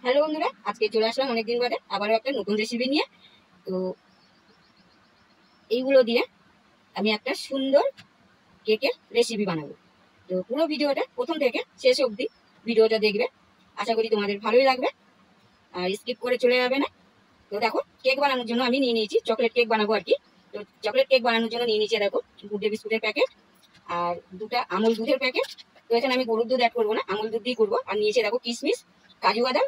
Hello বন্ধুরা, আজকে চলে আসলাম অনেকদিন বাদে আবারও একটা নতুন রেসিপি নিয়ে। তো এইগুলো দিয়ে আমি একটা সুন্দর কেকের রেসিপি বানাবো। তো পুরো ভিডিওটা প্রথম থেকে শেষ অবধি ভিডিওটা দেখবে, আশা করি তোমাদের ভালোই লাগবে আর স্কিপ করে চলে যাবে না। তো দেখো, কেক বানানোর জন্য আমি নিয়ে নিয়েছি, চকলেট কেক বানাবো আর কি। তো চকলেট কেক বানানোর জন্য নিয়ে নিয়েছি দেখো গুড ডে বিস্কুটের প্যাকেট আর দুটা আমুল দুধের প্যাকেট। তো এখানে আমি গরুর দুধ অ্যাড করবো না, আমুল দুধ দিয়ে করবো। আর নিয়েছি দেখো কিশমিশ, কাজু বাদাম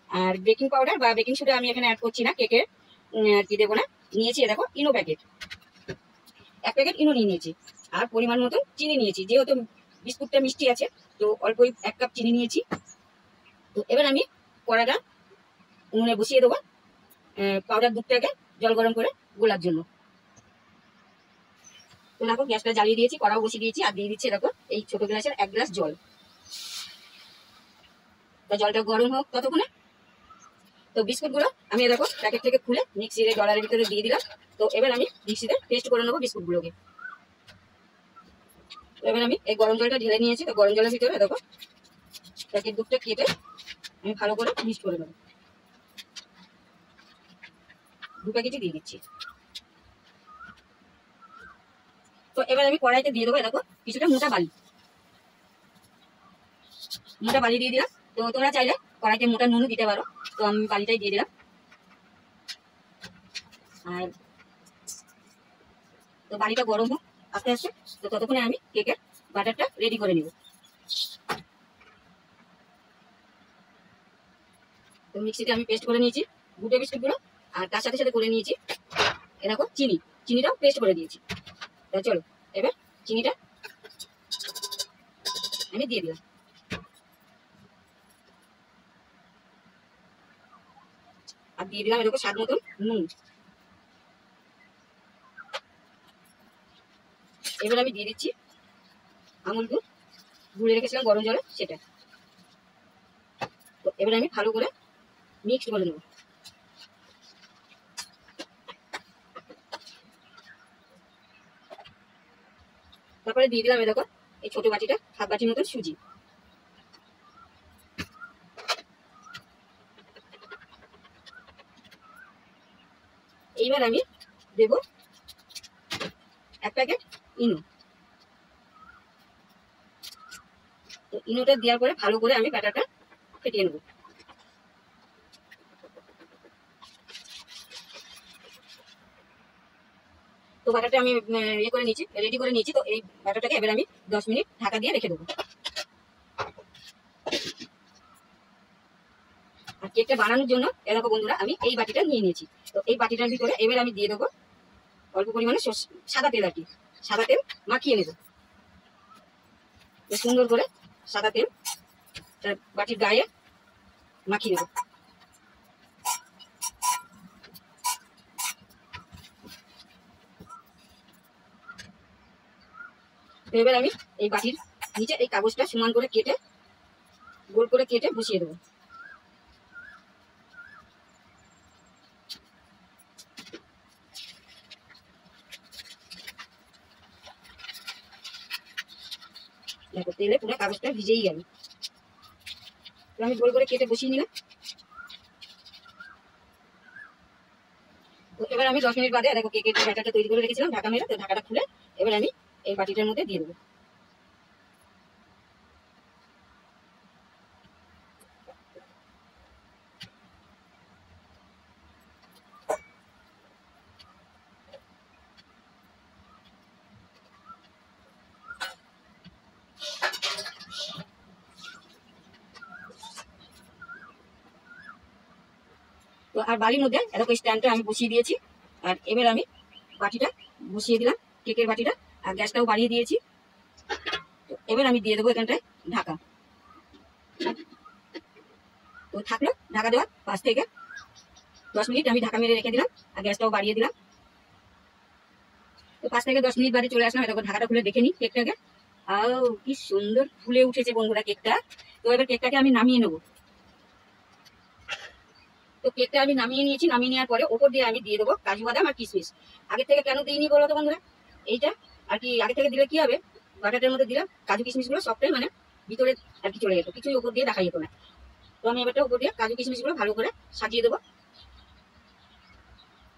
আর বেকিং পাউডার বা বেকিং সোডা আমি এখানে অ্যাড করছি না, কেকের আর কি দেবো না। নিয়েছি দেখো ইনো প্যাকেট, এক প্যাকেট ইনো নিয়ে নিয়েছি। আর পরিমাণ মতো চিনি নিয়েছি, যেহেতু বিস্কুটটা মিষ্টি আছে তো অল্পই 1 কাপ চিনি নিয়েছি। তো এবার আমি কড়াটা উনুনে বসিয়ে দেবো পাউডার দুধটাকে জল গরম করে গোলার জন্য। তো দেখো গ্যাসটা জ্বালিয়ে দিয়েছি, কড়াও বসিয়ে দিয়েছি আর দিয়ে দিচ্ছি দেখো এই ছোট গ্লাসের 1 গ্লাস জল। তো জলটা গরম হোক ততক্ষণে তো বিস্কুটগুলো আমি দেখো প্যাকেট থেকে খুলে মিক্সির ডলারের ভিতরে দিয়ে দিলাম। তো এবার আমি মিক্সিতে পেস্ট করে নেবো বিস্কুটগুলোকে। এবার আমি এই গরম জলটা ঢেলে নিয়েছি, তো গরম জলের ভিতরে দেখো প্যাকেট দুধটা কেটে আমি ভালো করে মিক্সড করে নেবো। 2 প্যাকেটই দিয়ে দিচ্ছি। তো এবার আমি কড়াইতে দিয়ে দেবো দেখো কিছুটা মোটা বালি দিয়ে দিলাম। তো তোমরা চাইলে কড়াইতে মোটা নুনও দিতে পারো, তো আমি বালিটাই দিয়ে দিলাম। আর তো বালিটা গরম হোক আস্তে আস্তে, তো ততক্ষণে আমি কেকের বাটারটা রেডি করে নিব। তো মিক্সিতে আমি পেস্ট করে নিয়েছি গুড ডে বিস্কুটগুলো, আর তার সাথে সাথে করে নিয়েছি এরকম চিনিটাও পেস্ট করে দিয়েছি। তো চলো এবার চিনিটা আমি দিয়ে দিলাম। আর দিয়ে দিলাম এরকম স্বাদ মতন নুন। এবার আমি দিয়ে দিচ্ছি আমুল দুধ গুলে রেখেছিলাম গরম জলে সেটা। তো এবার আমি ভালো করে মিক্স করে নেব। তারপরে দিয়ে দিলাম দেখো এই ছোট বাটিটা হাফ বাটির মতন সুজি। এইবার আমি দেব 1 প্যাকেট ইনো। তো ইনোটা দেওয়ার পরে ভালো করে আমি ব্যাটারটা ফেটিয়ে নেব। তো ব্যাটারটা আমি রেডি করে নিয়েছি। তো এই ব্যাটারটাকে এবার আমি 10 মিনিট ঢাকা দিয়ে রেখে দেবো। আর কেকটা বানানোর জন্য দেখো বন্ধুরা আমি এই বাটিটা নিয়ে নিয়েছি। তো এই বাটিটার ভিতরে এবার আমি দিয়ে দেবো অল্প পরিমাণে সাদা তেল আর কি। সাদা তেল মাখিয়ে নেব সুন্দর করে, সাদা তেল বাটির গায়ে মাখিয়ে নেব। তো এবার আমি এই বাটির নিচে এই কাগজটা সমান করে কেটে গোল করে কেটে বসিয়ে দেবো। দেখো তেলে পুরো কাগজটা ভিজেই গেল। তো আমি গোল করে কেটে বসিয়ে নিলাম। তো এবার আমি 10 মিনিট বাদে দেখো কেকের ব্যাটারটা তৈরি করে রেখেছিলাম ঢাকা মেরে, তো ঢাকাটা খুলে এবার আমি এই বাটিটার মধ্যে দিয়ে দেবো। তো আর বাড়ির মধ্যে এরকম স্ট্যান্ডটা আমি বসিয়ে দিয়েছি। আর এবার আমি বাটিটা বসিয়ে দিলাম, কেকের বাটিটা, আর গ্যাসটাও বাড়িয়ে দিয়েছি। তো এবার আমি দিয়ে দেবো এখানটায় ঢাকা। তো থাকলো ঢাকা দেওয়া 5 থেকে 10 মিনিট আমি ঢাকা মেরে রেখে দিলাম আর গ্যাসটাও বাড়িয়ে দিলাম। তো 5 থেকে 10 মিনিট বাদে চলে আসলাম, এরকম ঢাকাটা খুলে দেখে নিই কেকটাকে। আও কি সুন্দর ফুলে উঠেছে বন্ধুরা কেকটা। তো এবার কেকটাকে আমি নামিয়ে নেবো। তো কেকটা আমি নামিয়ে নিয়েছি, নামিয়ে নেওয়ার পরে ওপর দিয়ে আমি দিয়ে দেবো কাজু বাদাম আর কিশমিশ। আগে থেকে কেন দিইনি বলো তো বন্ধুরা, এইটা আর কি আগে থেকে দিলে কি হবে, বাটারটার মধ্যে দিলাম কাজু কিশমিশগুলো সবটাই মানে ভিতরে আর কি চলে যেত, কিছুই ওপর দিয়ে দেখা যেত না। তো আমি এবারটা উপর দিয়ে কাজু কিশমিশগুলো ভালো করে সাজিয়ে দেবো।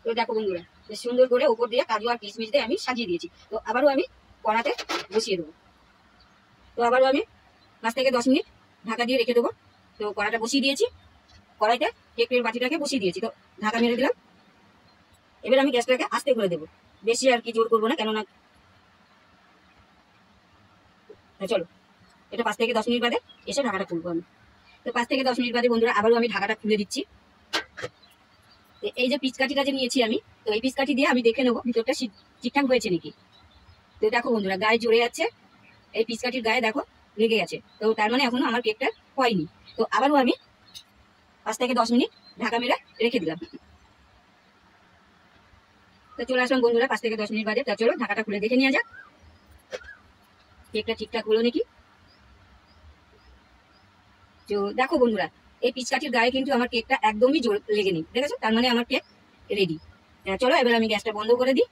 তো দেখো বন্ধুরা, সুন্দর করে উপর দিয়ে কাজু আর কিশমিশ দিয়ে আমি সাজিয়ে দিয়েছি। তো আবারও আমি কড়াতে বসিয়ে দেবো। তো আবারও আমি 5 থেকে 10 মিনিট ঢাকা দিয়ে রেখে দেবো। তো কড়াটা বসিয়ে দিয়েছি, কড়াইতে কেকের বাটিটাকে বসিয়ে দিয়েছি। তো ঢাকা মেরে দিলাম। এবার আমি গ্যাসটাকে আস্তে করে দেবো, বেশি আর কি জোর করবো না, কেননা চলো এটা 5 থেকে 10 মিনিট বাদে এসে ঢাকাটা খুলবো আমি। তো 5 থেকে 10 মিনিট বাদে বন্ধুরা আবারও আমি ঢাকাটা খুলে দিচ্ছি। এই যে পিচকাঠিটা যে নিয়েছি আমি, তো এই পিচকাঠি দিয়ে আমি দেখে নেবো ভিতরটা ঠিকঠাক হয়েছে নাকি। তো দেখো বন্ধুরা, গায়ে জড়ে যাচ্ছে, এই পিচকাঠির গায়ে দেখো লেগে গেছে। তো তার মানে এখনো আমার কেকটা হয়নি। তো আবারও আমি 5 থেকে 10 মিনিট ঢাকা মেরে রেখে দিলাম। তো চলে আসলাম বন্ধুরা 5 থেকে 10 মিনিট বাদে। তা চলো ঢাকাটা খুলে দেখে নেওয়া যাক কেকটা ঠিকঠাক হলো নাকি। তো দেখো বন্ধুরা, এই পিচকাঠির গায়ে কিন্তু আমার কেকটা একদমই জোর লেগে নেই, দেখেছো? তার মানে আমার কেক রেডি। চলো এবার আমি গ্যাসটা বন্ধ করে দিই।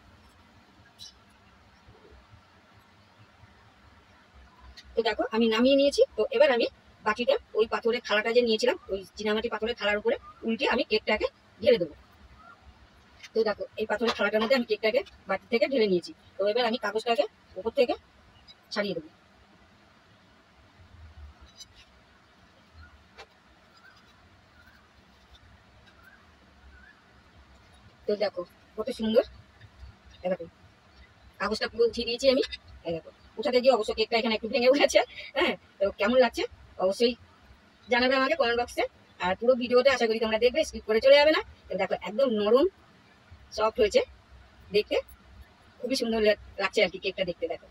তো দেখো আমি নামিয়ে নিয়েছি। তো এবার আমি বাটিটা ওই পাথরের থালাটা যে নিয়েছিলাম, ওই চীনামাটি পাথরের থালার উপরে উল্টে আমি কেকটাকে ঢেলে দেবো। তো দেখো এই পাথরের থালাটার মধ্যে আমি কেকটাকে বাটি থেকে ঢেলে নিয়েছি। তো এবার আমি কাগজটাকে উপর থেকে ছাড়িয়ে দেবো। তো দেখো কত সুন্দর, দেখো কাগজটা পুরো উঠিয়ে দিয়েছি আমি। দেখো উঠাতে গিয়ে অবশ্য কেকটা এখানে একটু ভেঙে উঠেছে। হ্যাঁ, তো কেমন লাগছে অবশ্যই জানাবে আমাকে কমেন্ট বক্সে। আর পুরো ভিডিওটা আশা করি তোমরা দেখবে, স্কিপ করে চলে যাবে না। তো দেখো একদম নরম সফট হয়েছে, দেখতে খুবই সুন্দর লাগছে আর কি কেকটা দেখতে। দেখো